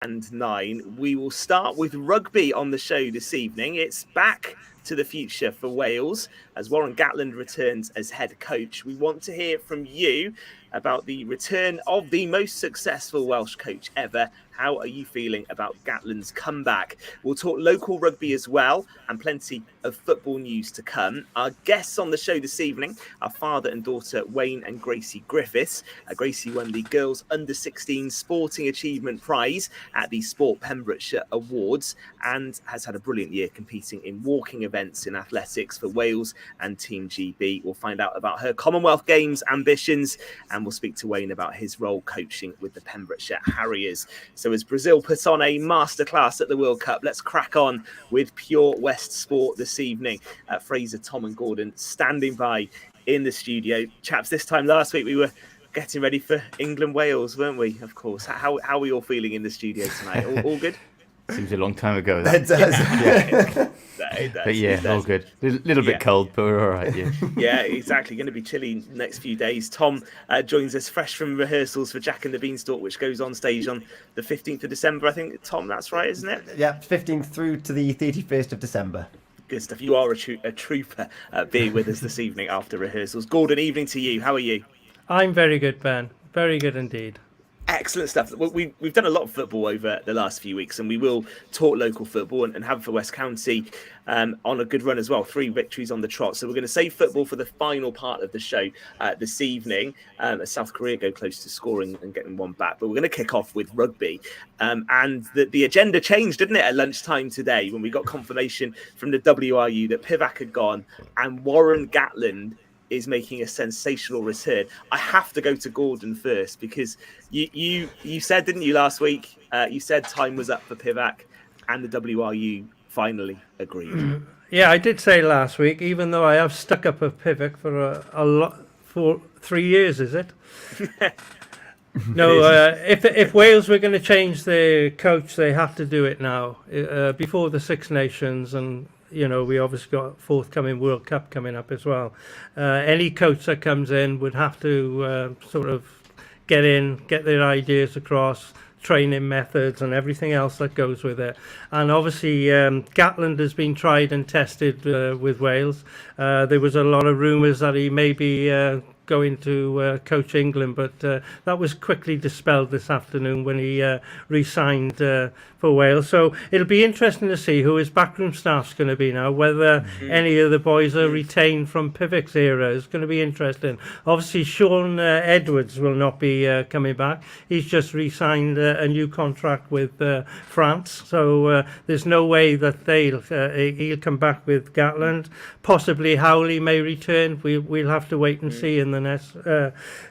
and 9. We will start with rugby on the show this evening. It's back to the future for Wales as Warren Gatland returns as head coach. We want to hear from you about the return of the most successful Welsh coach ever. How are you feeling about Gatland's comeback? We'll talk local rugby as well, and plenty of football news to come. Our guests on the show this evening are father and daughter Wayne and Gracie Griffiths. Gracie won the Girls Under-16 Sporting Achievement Prize at the Sport Pembrokeshire Awards and has had a brilliant year competing in walking events in athletics for Wales and Team GB. We'll find out about her Commonwealth Games ambitions, and we'll speak to Wayne about his role coaching with the Pembrokeshire Harriers. So as Brazil puts on a masterclass at the World Cup, let's crack on with Pure West Sport this evening. Fraser, Tom and Gordon standing by in the studio. Chaps, this time last week we were getting ready for England-Wales, weren't we? Of course. How are we all feeling in the studio tonight? All good? Seems a long time ago. That does. Yeah. It does. But yeah, all good. A little bit cold, but we're all right. Yeah. Yeah, exactly. Going to be chilly next few days. Tom joins us fresh from rehearsals for Jack and the Beanstalk, which goes on stage on the 15th of December. I think, Tom, that's right, isn't it? Yeah, 15th through to the 31st of December. Good stuff. You are a trooper being with us this evening after rehearsals. Gordon, evening to you. How are you? I'm very good, Ben. Very good indeed. Excellent stuff. We've done a lot of football over the last few weeks, and we will talk local football and Haverfordwest County on a good run as well. 3 victories on the trot. So we're going to save football for the final part of the show this evening as South Korea go close to scoring and getting one back. But we're going to kick off with rugby. And the agenda changed, didn't it, at lunchtime today when we got confirmation from the WRU that Pivac had gone and Warren Gatland is making a sensational return. I have to go to Gordon first because you said, didn't you, last week? You said time was up for Pivac, and the WRU finally agreed. Yeah, I did say last week, even though I have stuck up a Pivac for 3 years, is it? No, if Wales were going to change their coach, they have to do it now before the Six Nations, and we obviously got forthcoming World Cup coming up as well. Any coach that comes in would have to sort of get their ideas across, training methods and everything else that goes with it. And obviously Gatland has been tried and tested with Wales. There was a lot of rumours that he may be going to coach England, but that was quickly dispelled this afternoon when he re-signed for Wales. So it'll be interesting to see who his backroom staff's going to be now, whether any of the boys are retained from Pivac's era. It's going to be interesting. Obviously Sean Edwards will not be coming back. He's just re-signed a new contract with France, so there's no way that he'll come back with Gatland. Possibly Howley may return. We'll have to wait and see in the next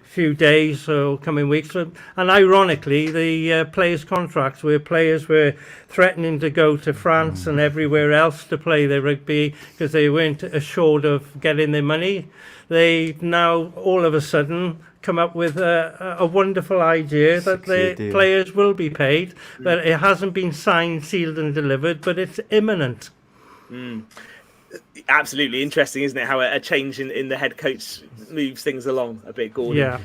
few days or coming weeks. And ironically, the players' contracts where players were threatening to go to France and everywhere else to play their rugby because they weren't assured of getting their money, they've now all of a sudden come up with a wonderful idea that the players will be paid, but it hasn't been signed, sealed and delivered, but it's imminent. Absolutely interesting, isn't it, how a change in the head coach moves things along a bit, Gordon? Yeah.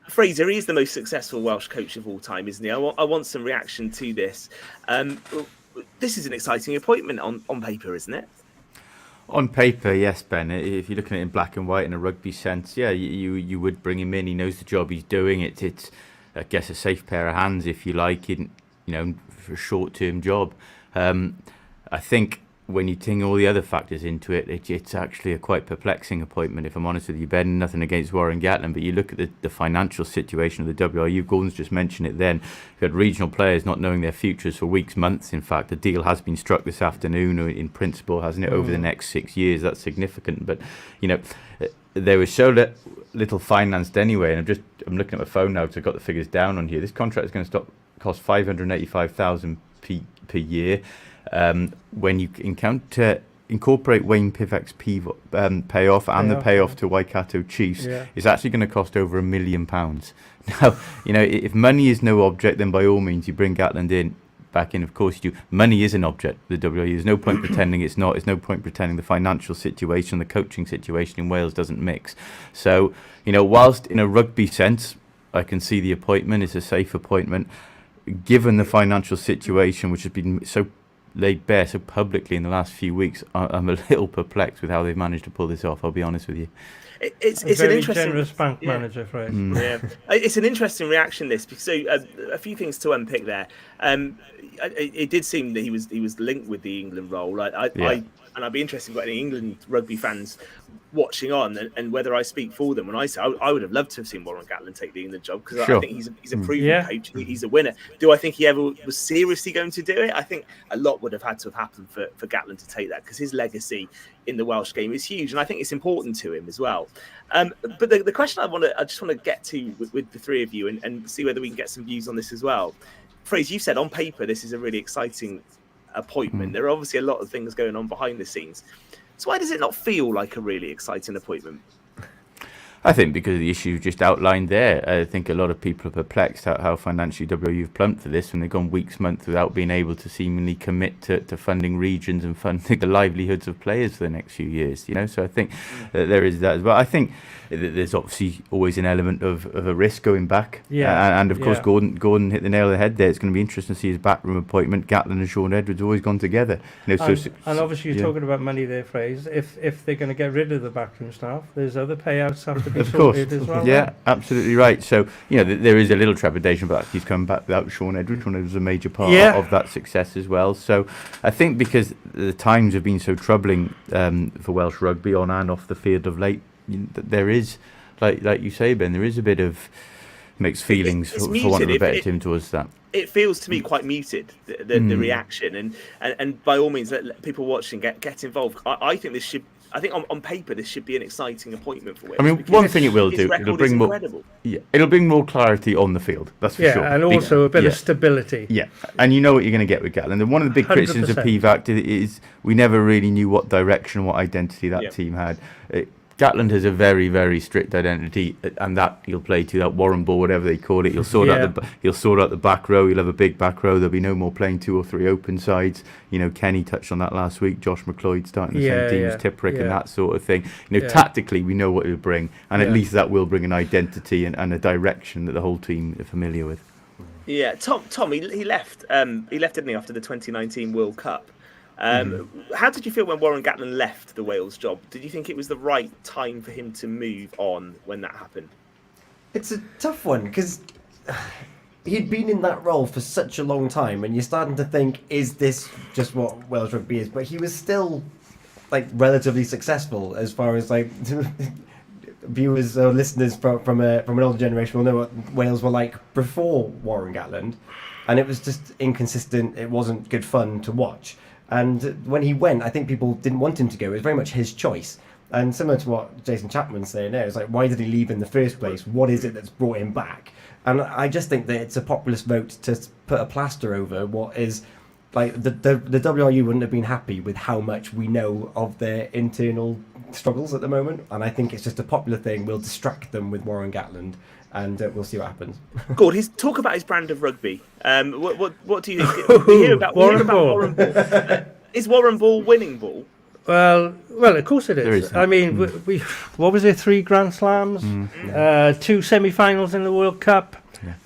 Fraser, he's the most successful Welsh coach of all time, isn't he? I want some reaction to this. This is an exciting appointment on paper, isn't it? On paper, yes, Ben. If you're looking at it in black and white in a rugby sense, yeah, you would bring him in. He knows the job he's doing. It's I guess a safe pair of hands, if you like, for a short-term job. I think when you take all the other factors into it, it's actually a quite perplexing appointment, if I'm honest with you, Ben. Nothing against Warren Gatland, but you look at the financial situation of the WRU. Gordon's just mentioned it then. You had regional players not knowing their futures for weeks, months. In fact, the deal has been struck this afternoon, in principle, hasn't it, over the next 6 years. That's significant. But, there was so little financed anyway, and I'm looking at my phone now because I've got the figures down on here. This contract is going to cost $585,000 per year. When you incorporate Wayne Pivac's payoff and the payoff to Waikato Chiefs, it's actually going to cost over £1 million. Now, if money is no object, then by all means you bring Gatland back in. Of course you do. Money is an object. The WRU. There's no point pretending it's not. There's no point pretending the financial situation, the coaching situation in Wales doesn't mix. So, whilst in a rugby sense, I can see the appointment. It's a safe appointment. given the financial situation, which has been so laid bare so publicly in the last few weeks, I'm a little perplexed with how they've managed to pull this off. I'll be honest with you. It's very an interesting generous bank manager, Fred. Yeah, it's an interesting reaction. This, so a few things to unpick there. It did seem that he was linked with the England role. And I'd be interested in any England rugby fans watching on and whether I speak for them when I say I would have loved to have seen Warren Gatland take the England job, because I think he's a proven coach. He's a winner. Do I think he ever was seriously going to do it? I think a lot would have had to have happened for Gatland to take that, because his legacy in the Welsh game is huge, and I think it's important to him as well. But the question I just want to get to with the three of you and see whether we can get some views on this as well. Fraser, you said on paper this is a really exciting appointment. There are obviously a lot of things going on behind the scenes. So why does it not feel like a really exciting appointment? I think because of the issue just outlined there. I think a lot of people are perplexed at how financially WRU have plumped for this when they've gone weeks, months without being able to seemingly commit to funding regions and funding the livelihoods of players for the next few years. So I think that there is that as well. I think there's obviously always an element of a risk going back. And of course, Gordon hit the nail on the head there. It's going to be interesting to see his backroom appointment. Gatland and Sean Edwards always gone together. And obviously you're talking about money there, Fraser. If they're going to get rid of the backroom staff, there's other payouts have to be sorted as well. Yeah, absolutely right. So, there is a little trepidation, but he's come back without Sean Edwards. Sean Edwards was a major part of that success as well. So I think because the times have been so troubling for Welsh rugby on and off the field of late, there is, like you say, Ben, there is a bit of mixed feelings, for want of a better term, towards that. It feels to me quite muted, the reaction, and by all means, let people watching get involved. I think this should. I think on paper this should be an exciting appointment for Wales. I mean, one thing it will do, it'll bring more clarity on the field. That's for sure. And also a bit of stability. Yeah, and you know what you're going to get with Gatland. And one of the big 100%. Criticisms of PVAC is we never really knew what direction, what identity that team had. Gatland has a very, very strict identity, and that he'll play to that Warren ball, whatever they call it. He'll sort out the back row. He'll have a big back row. There'll be no more playing 2 or 3 open sides. Kenny touched on that last week. Josh McLeod starting the same team as Tiprick and that sort of thing. Tactically, we know what he'll bring, and at least that will bring an identity and a direction that the whole team are familiar with. Yeah, Tom, he left. He left, didn't he, after the 2019 World Cup? How did you feel when Warren Gatland left the Wales job? Did you think it was the right time for him to move on when that happened? It's a tough one, because he'd been in that role for such a long time, and you're starting to think, is this just what Welsh rugby is? But he was still relatively successful, as far as viewers or listeners from an older generation will know what Wales were like before Warren Gatland, and it was just inconsistent. It wasn't good fun to watch. And when he went, I think people didn't want him to go. It was very much his choice. And similar to what Jason Chapman's saying there, it's why did he leave in the first place? What is it that's brought him back? And I just think that it's a populist vote to put a plaster over what is, the WRU wouldn't have been happy with how much we know of their internal struggles at the moment. And I think it's just a popular thing. We'll distract them with Warren Gatland, and we'll see what happens. Gord, talk about his brand of rugby. What do you think? We hear about Warren Ball. Is Warren Ball winning ball? Well, of course it is. I mean, we what was it? 3 Grand Slams, 2 semi-finals in the World Cup.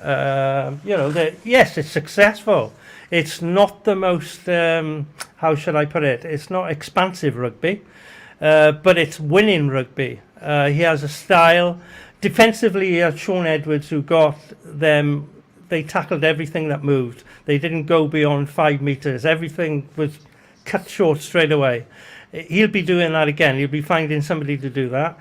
Yes, it's successful. It's not the most, how should I put it? It's not expansive rugby, but it's winning rugby. He has a style. Defensively, he had Sean Edwards, who got them. They tackled everything that moved. They didn't go beyond 5 metres. Everything was cut short straight away. He'll be doing that again. He'll be finding somebody to do that.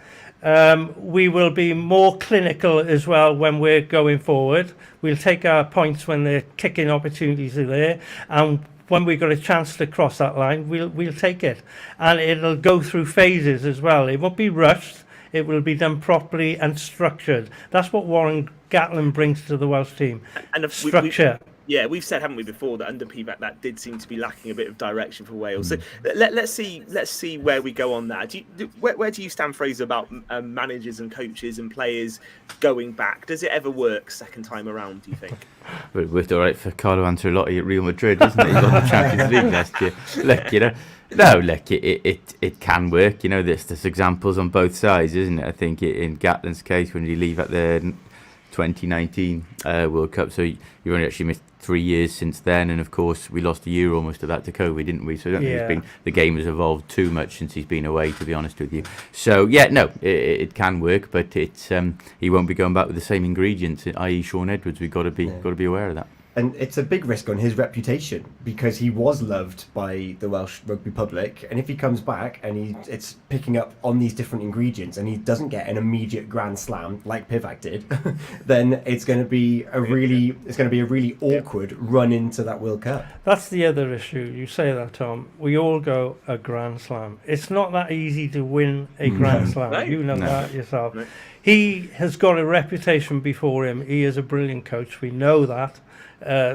We will be more clinical as well when we're going forward. We'll take our points when the kicking opportunities are there, and when we've got a chance to cross that line, we'll take it. And it'll go through phases as well. It won't be rushed. It will be done properly and structured. That's what Warren Gatland brings to the Welsh team. And structure. We've said, haven't we, before, that under PVAC that did seem to be lacking a bit of direction for Wales. So let's see where we go on that. Where do you stand, Fraser, about managers and coaches and players going back? Does it ever work second time around, do you think? Well, it worked all right for Carlo Ancelotti at Real Madrid, isn't it? He got the Champions League last year. Look, it can work. There's examples on both sides, isn't it? I think in Gatland's case, when you leave at the 2019 World Cup, so you only actually missed 3 years since then, and of course we lost a year almost of that to COVID, didn't we? So I don't think the game has evolved too much since he's been away, to be honest with you. So yeah, no, it can work, but it's he won't be going back with the same ingredients, i.e. Sean Edwards. We've got to be aware of that. And it's a big risk on his reputation, because he was loved by the Welsh rugby public, and if he comes back and it's picking up on these different ingredients and he doesn't get an immediate grand slam like Pivac did, then it's going to be a really awkward run into that World Cup. That's the other issue. You say that, Tom. We all go a grand slam. It's not that easy to win a grand slam. No. You know No. that yourself. No. He has got a reputation before him. He is a brilliant coach. We know that.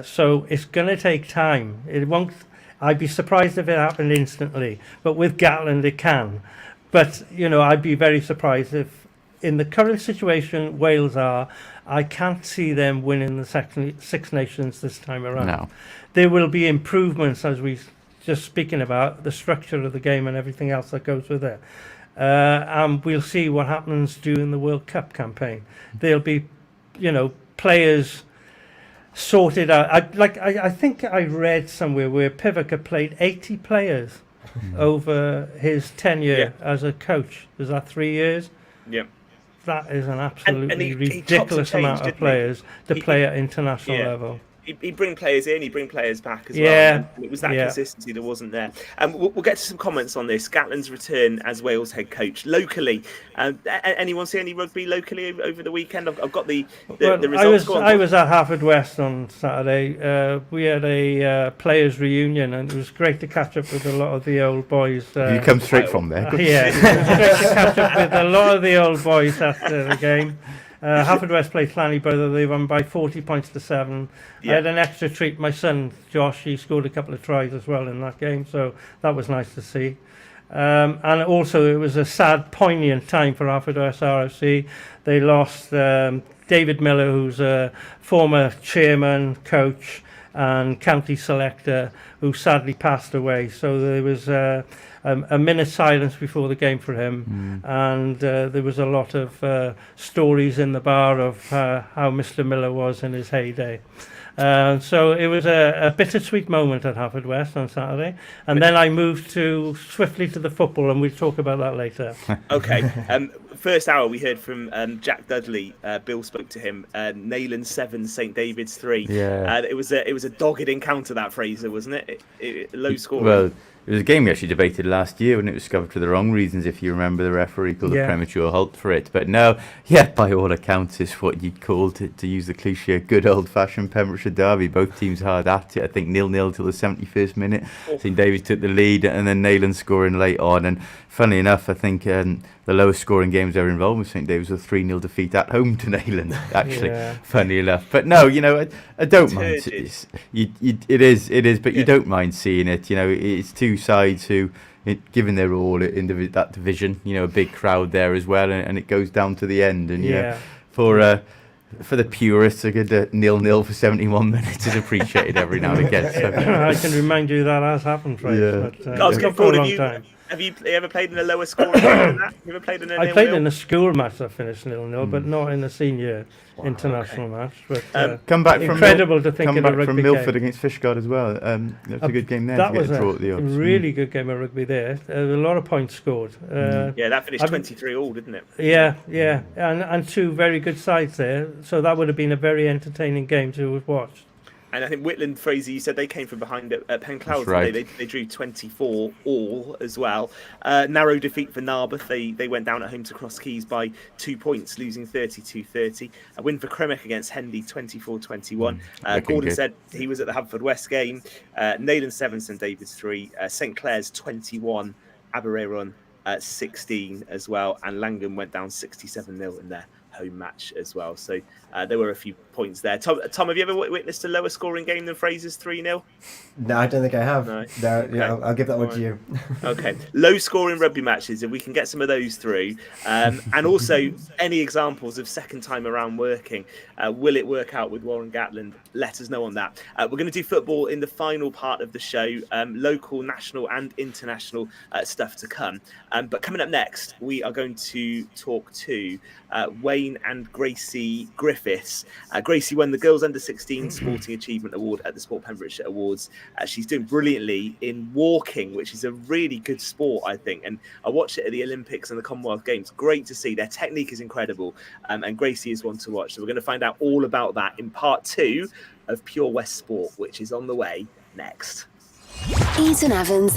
So it's going to take time. It won't. I'd be surprised if it happened instantly. But with Gatland, it can. But I'd be very surprised if, in the current situation Wales are, I can't see them winning the Six Nations this time around. No. There will be improvements, as we just speaking about the structure of the game and everything else that goes with it. And we'll see what happens during the World Cup campaign. There'll be, players sorted out. I think I read somewhere where Pivac had played 80 players over his tenure as a coach. Was that 3 years? Yeah. That is an absolutely he ridiculous chopped and amount changed, of didn't players to He- play at international yeah. level. He'd bring players in, he'd bring players back as Yeah, well. And it was that yeah. consistency that wasn't there. We'll get to some comments on this. Gatland's return as Wales head coach locally. Anyone see any rugby locally over the weekend? I've got the results. I was at Haverfordwest on Saturday. We had a players reunion, and it was great to catch up with a lot of the old boys. You come straight from there. Yeah, it was great to catch up with a lot of the old boys after the game. Haverfordwest played Llanny Brother. They won by 40 points to 7. Yeah. I had an extra treat. My son Josh, he scored a couple of tries as well in that game, so that was nice to see. And also it was a sad, poignant time for Haverfordwest RFC. They lost David Miller, who's a former chairman, coach and county selector, who sadly passed away. So there was a minute silence before the game for him, and there was a lot of stories in the bar of how Mr. Miller was in his heyday. So it was a bittersweet moment at Haverfordwest on Saturday, and then I moved swiftly to the football, and we'll talk about that later. Okay. First hour we heard from Jack Dudley. Bill spoke to him. Nayland 7, St David's 3. Yeah. It was a dogged encounter, that, Fraser, wasn't it? Low scoring. Well, it was a game we actually debated last year when it was discovered for the wrong reasons, if you remember. The referee called a premature halt for it. But no, by all accounts, it's what you'd call, to use the cliche, good old-fashioned Pembrokeshire derby. Both teams hard at it. I think 0-0 till the 71st minute. St David's took the lead, and then Nayland scoring late on. And funnily enough, I think the lowest scoring games ever involved with St David's was a 3-0 defeat at home to Nayland, actually, funny enough. But no, I don't mind. It is, but you don't mind seeing it. It's two sides who, giving their all in that division, a big crowd there as well, and it goes down to the end. And for the purists, a good 0-0 for 71 minutes is appreciated every now and again. So. I can remind you that has happened, Fraser. Yeah. But, it's not for a long time. Have you ever played in a lower scoring game than that? You ever played in a I played 0-0? in a school match that finished 0-0, but not in a senior international match. But Come back from incredible to think in a rugby Milford game. against Fishguard as well. That's a good game there. That to was get a draw at a the odds. really good game of rugby there. There were a lot of points scored. Yeah, that finished 23-all, didn't it? Yeah, and two very good sides there. So that would have been a very entertaining game to have watched. And I think Whitland, Fraser, you said they came from behind at Pencloud. Right. They drew 24-all as well. Narrow defeat for Narberth. They went down at home to Cross Keys by 2 points, losing 32-30. A win for Cremmick against Hendy, 24-21. Gordon good. said he was at the Haverfordwest game. Nayland 7, St David's 3. St Clair's 21. Abereyron 16 as well. And Langham went down 67-0 in their home match as well. So there were a few points there. Tom, have you ever witnessed a lower scoring game than Fraser's 3-0? No, I don't think I have. No. Okay. I'll give that one to you. Okay. Low scoring rugby matches, if we can get some of those through. And also any examples of second time around working. Will it work out with Warren Gatland? Let us know on that. We're going to do football in the final part of the show. Local, national and international stuff to come. But coming up next, we are going to talk to Wayne and Gracie Griffin fifths. Gracie won the Girls Under 16 Sporting Achievement Award at the Sport Pembrokeshire Awards. She's doing brilliantly in walking, which is a really good sport, I think. And I watched it at the Olympics and the Commonwealth Games. Great to see. Their technique is incredible. And Gracie is one to watch. So we're going to find out all about that in part 2 of Pure West Sport, which is on the way next. Ethan Evans and